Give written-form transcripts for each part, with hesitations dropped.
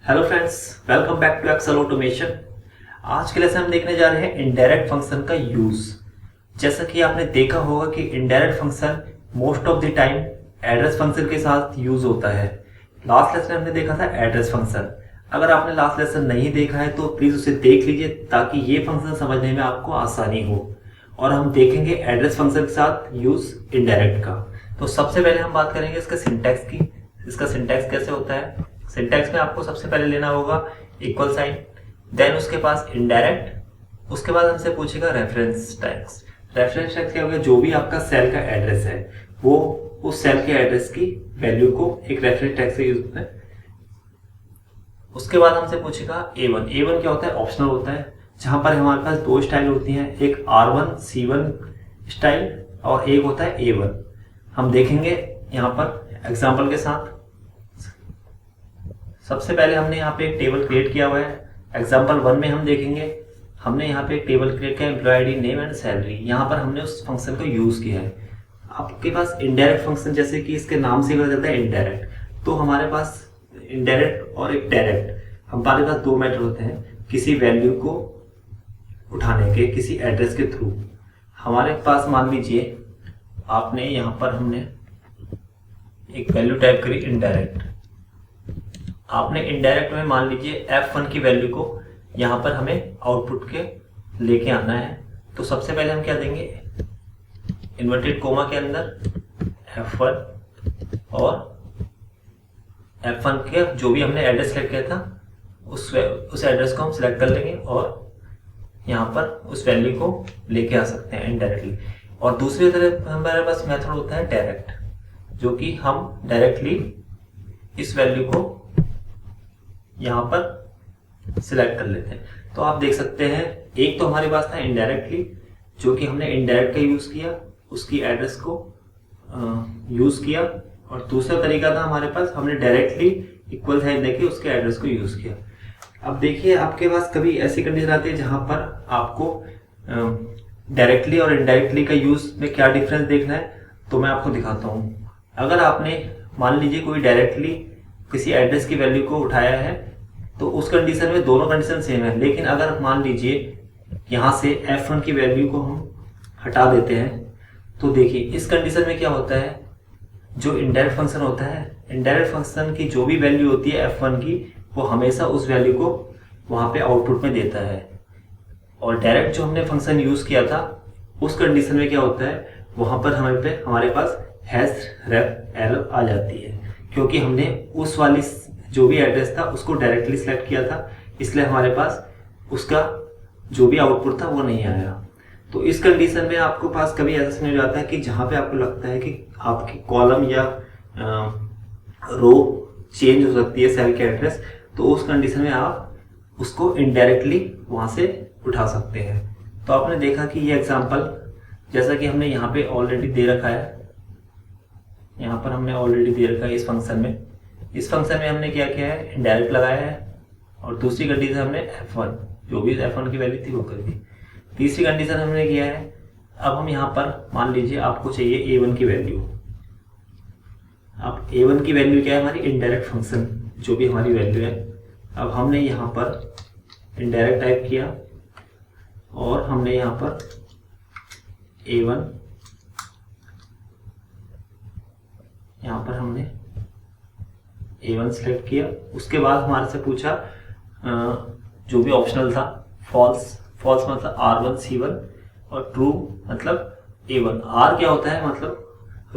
Hello friends, welcome back to Excel automation. आज के lesson हम देखने जा रहे हैं इनडायरेक्ट फंक्शन का यूज। जैसा कि आपने देखा होगा कि indirect function most of the time address function के साथ यूज होता है। लास्ट लेसन हमने देखा था एड्रेस फंक्शन। अगर आपने लास्ट लेसन नहीं देखा है तो प्लीज उसे देख लीजिए ताकि ये फंक्शन समझने में आपको आसानी हो। और हम देखेंगे एड्रेस फंक्शन के साथ यूज इनडायरेक्ट का। तो सबसे पहले हम बात करेंगे इसका सिंटैक्स की। इसका सिंटैक्स कैसे होता है। सिंटैक्स में आपको सबसे पहले लेना होगा इक्वल साइन, देन उसके पास इनडायरेक्ट, उसके बाद हमसे पूछेगा रेफरेंस टैग्स। रेफरेंस टैग्स क्या होगा, जो भी आपका सेल का एड्रेस है वो उस सेल के एड्रेस की वैल्यू को एक रेफरेंस टैग से यूज होता है। उसके बाद हमसे पूछेगा A1। A1 क्या होता है, ऑप्शनल होता है, जहां पर हमारे पास दो स्टाइल होती हैं, एक R1 C1 स्टाइल और एक होता है A1। हम देखेंगे यहाँ पर एग्जाम्पल के साथ। सबसे पहले हमने यहाँ पे एक टेबल क्रिएट किया हुआ है। एग्जाम्पल 1 में हम देखेंगे हमने यहाँ पे एक टेबल क्रिएट किया employee ID name and salary. यहाँ पर हमने उस फंक्शन को यूज किया है। आपके पास इनडायरेक्ट फंक्शन, जैसे कि इसके नाम से पता चलता है इनडायरेक्ट, तो हमारे पास इनडायरेक्ट और एक डायरेक्ट, हमारे पास दो मेथड होते हैं किसी वैल्यू को उठाने के किसी एड्रेस के थ्रू। हमारे पास मान लीजिए आपने यहाँ पर हमने एक वैल्यू टाइप करी इनडायरेक्ट। आपने इनडायरेक्ट में मान लीजिए F1 की वैल्यू को यहाँ पर हमें आउटपुट के लेके आना है। तो सबसे पहले हम क्या देंगे, इन्वर्टेड कोमा के अंदर F1 और F1 के जो भी हमने एड्रेस सेलेक्ट किया था उस एड्रेस को हम सिलेक्ट कर लेंगे और यहाँ पर उस वैल्यू को लेके आ सकते हैं इनडायरेक्टली। और दूसरी तरफ हमारे पास मेथड होता है डायरेक्ट, जो कि हम डायरेक्टली इस वैल्यू को यहाँ पर सिलेक्ट कर लेते हैं। तो आप देख सकते हैं एक तो हमारे पास था इनडायरेक्टली, जो कि हमने इनडायरेक्ट का यूज किया, उसकी एड्रेस को यूज किया, और दूसरा तरीका था हमारे पास हमने डायरेक्टली इक्वल साइन देके उसके एड्रेस को यूज किया। अब देखिए आपके पास कभी ऐसी कंडीशन आती है जहां पर आपको डायरेक्टली और इनडायरेक्टली का यूज में क्या डिफरेंस देखना है, तो मैं आपको दिखाता हूँ। अगर आपने मान लीजिए कोई डायरेक्टली किसी एड्रेस की वैल्यू को उठाया है तो उस कंडीशन में दोनों कंडीशन सेम है। लेकिन अगर मान लीजिए यहाँ से F1 की वैल्यू को हम हटा देते हैं, तो देखिए इस कंडीशन में क्या होता है, जो इनडायरेक्ट फंक्शन होता है, इनडायरेक्ट फंक्शन की जो भी वैल्यू होती है F1 की, वो हमेशा उस वैल्यू को वहाँ पे आउटपुट में देता है। और डायरेक्ट जो हमने फंक्शन यूज किया था उस कंडीशन में क्या होता है, वहाँ पर हमारे पास हैश रेफ एरर आ जाती है, क्योंकि हमने उस वाली जो भी एड्रेस था उसको डायरेक्टली सिलेक्ट किया था, इसलिए हमारे पास उसका जो भी आउटपुट था वो नहीं आया। तो इस कंडीशन में आपको पास कभी ऐसा सीन हो जाता है कि जहाँ पे आपको लगता है कि आपकी कॉलम या रो चेंज हो सकती है सेल के एड्रेस, तो उस कंडीशन में आप उसको इनडायरेक्टली वहाँ से उठा सकते हैं। तो आपने देखा कि ये एग्जाम्पल जैसा कि हमने यहाँ पे ऑलरेडी दे रखा है, यहाँ पर हमने ऑलरेडी दे रखा है इस फंक्शन में हमने क्या किया है, इनडायरेक्ट लगाया है, और दूसरी कंडीशन हमने F1 जो भी F1 की वैल्यू थी वो कर दी। तीसरी कंडीशन हमने किया है, अब हम यहाँ पर मान लीजिए आपको चाहिए A1 की वैल्यू। अब A1 की वैल्यू क्या है, हमारी इनडायरेक्ट फंक्शन जो भी हमारी वैल्यू है। अब हमने यहाँ पर इनडायरेक्ट टाइप किया और हमने यहाँ पर A1 यहाँ पर हमने A1 सेलेक्ट किया। उसके बाद हमारे से पूछा जो भी ऑप्शनल था, फॉल्स मतलब R1 C1 और ट्रू मतलब A1। R क्या होता है, मतलब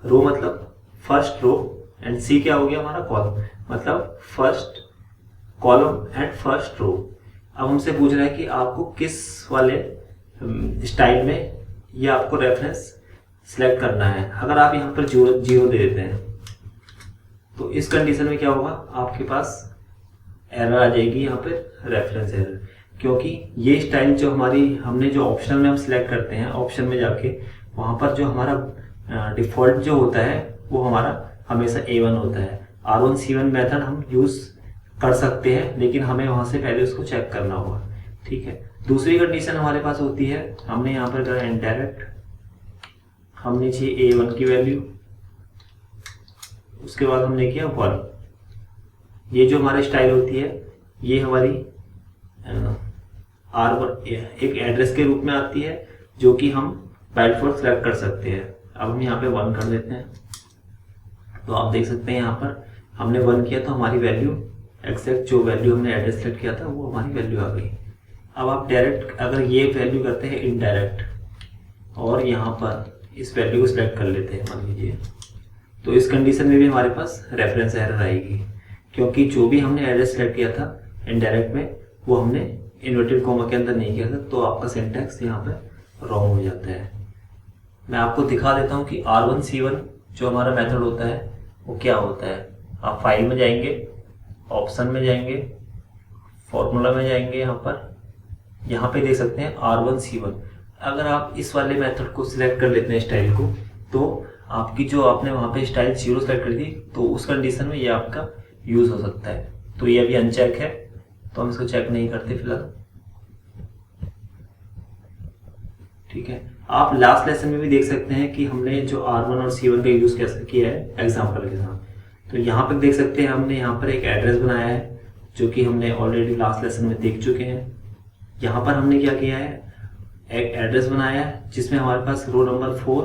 रो मतलब फर्स्ट रो, एंड C क्या हो गया हमारा कॉलम, मतलब first column and first row. अब हमसे पूछ रहा है कि आपको किस वाले स्टाइल में ये आपको रेफरेंस सिलेक्ट करना है। अगर आप यहाँ पर जीरो दे देते हैं तो इस कंडीशन में क्या होगा, आपके पास एरर आ जाएगी यहाँ पे, रेफरेंस एरर, क्योंकि ये स्टाइल जो हमने जो ऑप्शन में हम सिलेक्ट करते हैं, ऑप्शन में जाके वहाँ पर जो हमारा डिफॉल्ट जो होता है वो हमारा हमेशा A1 होता है। R1 C1 मेथड हम यूज कर सकते हैं, लेकिन हमें वहाँ से पहले उसको चेक करना होगा, ठीक है। दूसरी कंडीशन हमारे पास होती है, हमने यहाँ पर करा इनडायरेक्ट, हमने चाहिए A1 की वैल्यू, उसके बाद हमने किया 1। ये जो हमारी स्टाइल होती है ये हमारी R1 एक एड्रेस के रूप में आती है जो कि हम बाय डिफॉल्ट सेलेक्ट कर सकते हैं। अब हम यहाँ पे 1 कर देते हैं, तो आप देख सकते हैं यहाँ पर हमने 1 किया तो हमारी वैल्यू एग्जैक्ट जो वैल्यू हमने एड्रेस सेलेक्ट किया था वो हमारी वैल्यू आ गई। अब आप डायरेक्ट अगर ये वैल्यू करते हैं इनडायरेक्ट और यहाँ पर इस वैल्यू को सिलेक्ट कर लेते हैं मान लीजिए, तो इस कंडीशन में भी हमारे पास रेफरेंस एरर आएगी, क्योंकि जो भी हमने एड्रेस सेलेक्ट किया था इनडायरेक्ट में वो हमने इन्वर्टेड कॉमा के अंदर नहीं किया था, तो आपका सिंटैक्स यहाँ पे रॉन्ग हो जाता है। मैं आपको दिखा देता हूँ कि R1 C1 जो हमारा मेथड होता है वो क्या होता है। आप फाइल में जाएंगे, ऑप्शन में जाएंगे, फॉर्मूला में जाएंगे, यहाँ पे देख सकते हैं R1 C1। अगर आप इस वाले मेथड को सिलेक्ट कर लेते हैं स्टाइल को, तो आपकी जो आपने वहाँ पे स्टाइल 0 सेलेक्ट कर दी तो उस कंडीशन में ये आपका यूज हो सकता है। तो ये अभी अनचेक है तो हम इसको चेक नहीं करते फिलहाल, ठीक है। आप लास्ट लेसन में भी देख सकते हैं कि हमने जो R1 और C1 का यूज कैसे किया है एग्जाम्पल के साथ। तो यहाँ पर देख सकते हैं हमने यहाँ पर एक एड्रेस बनाया है जो कि हमने ऑलरेडी लास्ट लेसन में देख चुके हैं। यहाँ पर हमने क्या किया है, एक एड्रेस बनाया है जिसमें हमारे पास रो नंबर 4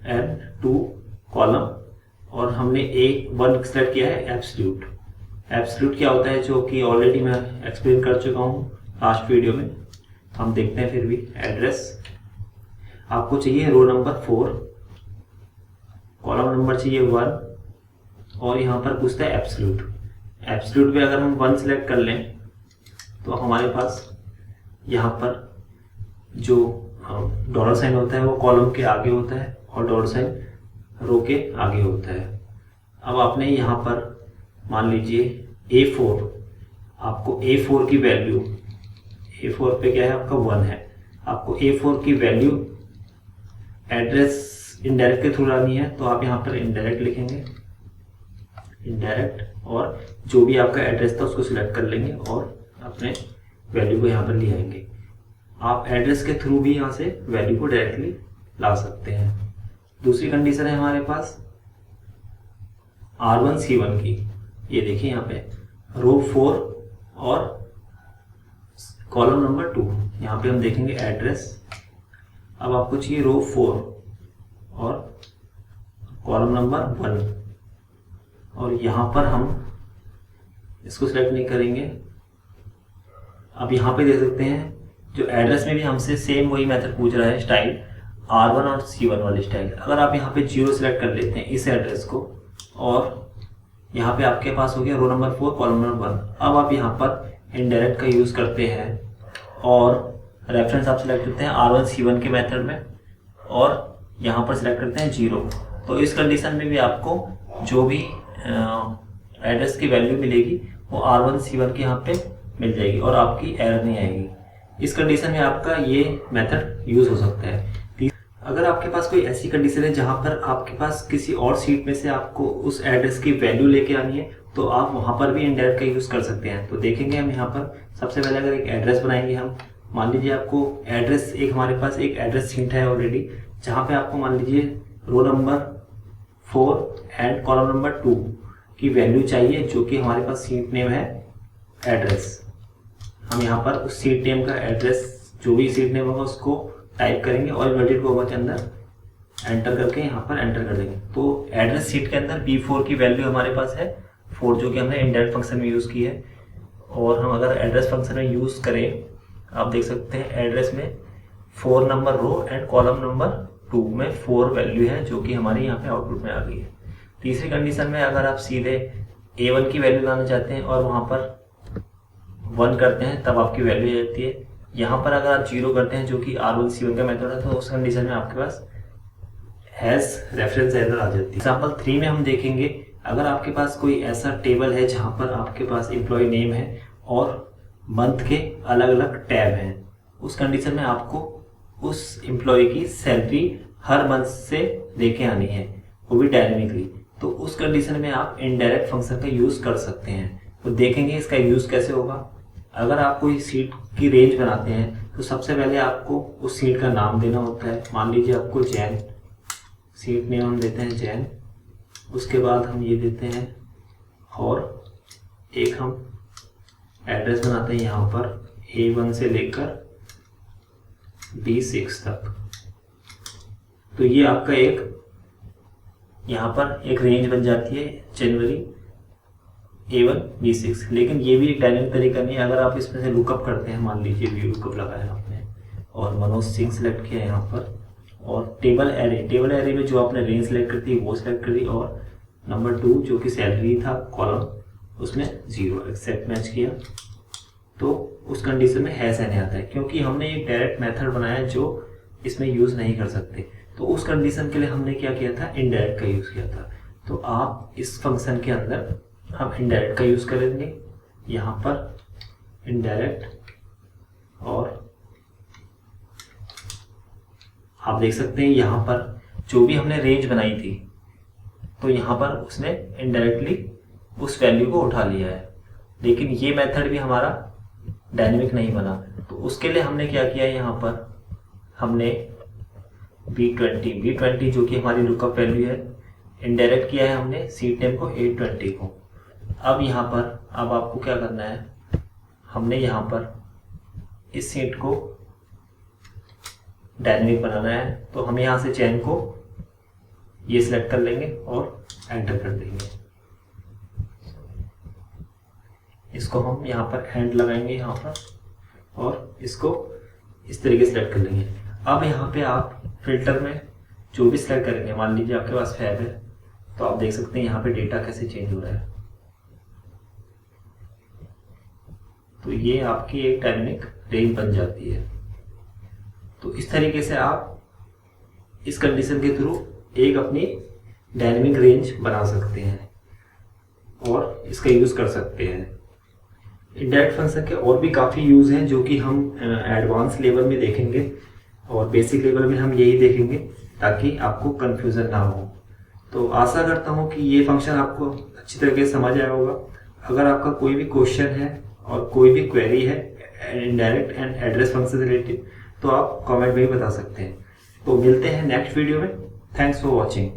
एंड 2 कॉलम, और हमने 1 सेलेक्ट किया है एब्सोल्यूट। एब्सोल्यूट क्या होता है जो कि ऑलरेडी मैं एक्सप्लेन कर चुका हूँ लास्ट वीडियो में, हम देखते हैं फिर भी। एड्रेस आपको चाहिए रो नंबर 4, कॉलम नंबर चाहिए 1, और यहाँ पर पूछता है एब्सोल्यूट। एब्सोल्यूट पे अगर हम 1 सेलेक्ट कर लें तो हमारे पास यहाँ पर जो डॉलर साइन होता है वो कॉलम के आगे होता है और डॉलर साइन रो के आगे होता है। अब आपने यहाँ पर मान लीजिए A4, आपको A4 की वैल्यू, A4 पे क्या है आपका 1 है, आपको A4 की वैल्यू एड्रेस इनडायरेक्ट के थ्रू लानी है, तो आप यहाँ पर इनडायरेक्ट लिखेंगे, इनडायरेक्ट, और जो भी आपका एड्रेस था उसको सिलेक्ट कर लेंगे और अपने वैल्यू को यहाँ पर ले आएंगे। आप एड्रेस के थ्रू भी यहाँ से वैल्यू को डायरेक्टली ला सकते हैं। दूसरी कंडीशन है हमारे पास R1 C1 की, ये देखिए यहाँ पे रो 4 और कॉलम नंबर 2, यहाँ पे हम देखेंगे एड्रेस। अब आपको चाहिए रो 4 और कॉलम नंबर 1, और यहाँ पर हम इसको सिलेक्ट नहीं करेंगे। अब यहाँ पे देख सकते हैं जो एड्रेस में भी हमसे सेम वही मेथड पूछ रहा है, स्टाइल R1 और C1 वाली स्टाइल। अगर आप यहाँ पे 0 सेलेक्ट कर लेते हैं इस एड्रेस को, और यहाँ पे आपके पास हो गया रो नंबर 4 कॉलम नंबर 1। अब आप यहाँ पर इनडायरेक्ट का यूज़ करते हैं और रेफरेंस आप सिलेक्ट करते हैं R1 C1 के मेथड में, और यहाँ पर सिलेक्ट करते हैं 0। तो इस कंडीशन में भी आपको जो भी एड्रेस की वैल्यू मिलेगी वो R1 C1 के यहाँ पे मिल जाएगी और आपकी एरर नहीं आएगी। इस कंडीशन में आपका ये मेथड यूज हो सकता है। अगर आपके पास कोई ऐसी कंडीशन है जहां पर आपके पास किसी और सीट में से आपको उस एड्रेस की वैल्यू लेके आनी है, तो आप वहां पर भी इनडायरेक्ट का यूज कर सकते हैं। तो देखेंगे हम यहाँ पर सबसे पहले अगर एक एड्रेस बनाएंगे हम, मान लीजिए आपको एड्रेस एक हमारे पास एक एड्रेस सीट है ऑलरेडी, जहाँ पे आपको मान लीजिए row number 4 and column number 2 की वैल्यू चाहिए, जो कि हमारे पास सीट नेम है एड्रेस। हम यहाँ पर उस सीट नेम का एड्रेस, जो भी सीट नेम होगा उसको टाइप करेंगे और इन्वर्टेड कॉमा के अंदर एंटर करके यहाँ पर एंटर कर देंगे। तो एड्रेस सीट के अंदर B4 की वैल्यू हमारे पास है 4, जो कि हमने इनडायरेक्ट फंक्शन में यूज़ की है। और हम अगर एड्रेस फंक्शन में यूज़ करें, आप देख सकते हैं एड्रेस में 4 number row and column number 2 में 4 वैल्यू है, जो कि हमारी यहाँ पे आउटपुट में आ गई है। तीसरी कंडीशन में अगर आप सीधे A1 की वैल्यू लाना चाहते हैं और वहाँ पर 1 करते हैं, तब आपकी वैल्यू आ जाती है। यहाँ पर अगर आप 0 करते हैं, जो कि R1 C1 का मेथड है, तो उस कंडीशन में आपके पास हैज रेफरेंस एरर आ जाती है। एग्जाम्पल 3 में हम देखेंगे, अगर आपके पास कोई ऐसा टेबल है जहाँ पर आपके पास एम्प्लॉय नेम है और मंथ के अलग अलग टैब हैं, उस कंडीशन में आपको उस एम्प्लॉय की सैलरी हर मंथ से लेके आनी है, वो भी डायनेमिकली। तो उस कंडीशन में आप इनडायरेक्ट फंक्शन का यूज़ कर सकते हैं। तो देखेंगे इसका यूज़ कैसे होगा। अगर आप कोई सीट की रेंज बनाते हैं तो सबसे पहले आपको उस सीट का नाम देना होता है। मान लीजिए आपको जैन, सीट नेम हम देते हैं जैन, उसके बाद हम ये देते हैं और एक एक हम एड्रेस बनाते हैं यहाँ पर A1 से लेकर B6 तक। तो ये आपका एक यहाँ पर एक रेंज बन जाती है जनवरी A1 B6। लेकिन ये भी एक डायनेमिक तरीका नहीं है। अगर आप इसमें से लुकअप करते हैं, मान लीजिए व्यू लुकअप लगाया आपने और मनोज सिंह सेलेक्ट किया यहाँ पर, और टेबल एरे में जो आपने रेंज सेलेक्ट कर दी वो सेलेक्ट कर दी, और नंबर 2 जो कि सैलरी था कॉलम उसमें 0 एक्सेप्ट मैच किया, तो उस कंडीशन में हैश एन आता है, क्योंकि हमने एक डायरेक्ट मेथड बनाया जो इसमें यूज़ नहीं कर सकते। तो उस कंडीशन के लिए हमने क्या किया था, इनडायरेक्ट का यूज़ किया था। तो आप इस फंक्शन के अंदर हम इनडायरेक्ट का यूज़ करेंगे, यहाँ पर इनडायरेक्ट, और आप देख सकते हैं यहाँ पर जो भी हमने रेंज बनाई थी तो यहाँ पर उसने इनडायरेक्टली उस वैल्यू को उठा लिया है। लेकिन ये मेथड भी हमारा डायनेमिक नहीं बना, तो उसके लिए हमने क्या किया है, यहाँ पर हमने B20 जो कि हमारी लुकअप वैल्यू है, इनडायरेक्ट किया है हमने सीट नेम को 820 को। अब यहाँ पर अब आपको क्या करना है, हमने यहाँ पर इस सीट को डायनेमिक बनाना है, तो हम यहाँ से चेन को ये सिलेक्ट कर लेंगे और एंटर कर देंगे। इसको हम यहाँ पर एंड लगाएंगे यहाँ पर, और इसको इस तरीके से सिलेक्ट कर लेंगे। अब यहाँ पे आप फिल्टर में जो भी सिलेक्ट करेंगे, मान लीजिए आपके पास फैब है, तो आप देख सकते हैं यहाँ पे डेटा कैसे चेंज हो रहा है। तो ये आपकी एक डायनेमिक रेंज बन जाती है। तो इस तरीके से आप इस कंडीशन के थ्रू एक अपनी डायनेमिक रेंज बना सकते हैं और इसका यूज़ कर सकते हैं। इनडायरेक्ट फंक्शन के और भी काफ़ी यूज़ हैं जो कि हम एडवांस लेवल में देखेंगे, और बेसिक लेवल में हम यही देखेंगे ताकि आपको कन्फ्यूज़न ना हो। तो आशा करता हूँ कि ये फंक्शन आपको अच्छी तरीके से समझ आया होगा। अगर आपका कोई भी क्वेश्चन है और कोई भी क्वेरी है इनडायरेक्ट एंड एड्रेस फंक्शन से रिलेटेड, तो आप कमेंट में भी बता सकते हैं। तो मिलते हैं नेक्स्ट वीडियो में। Thanks for watching.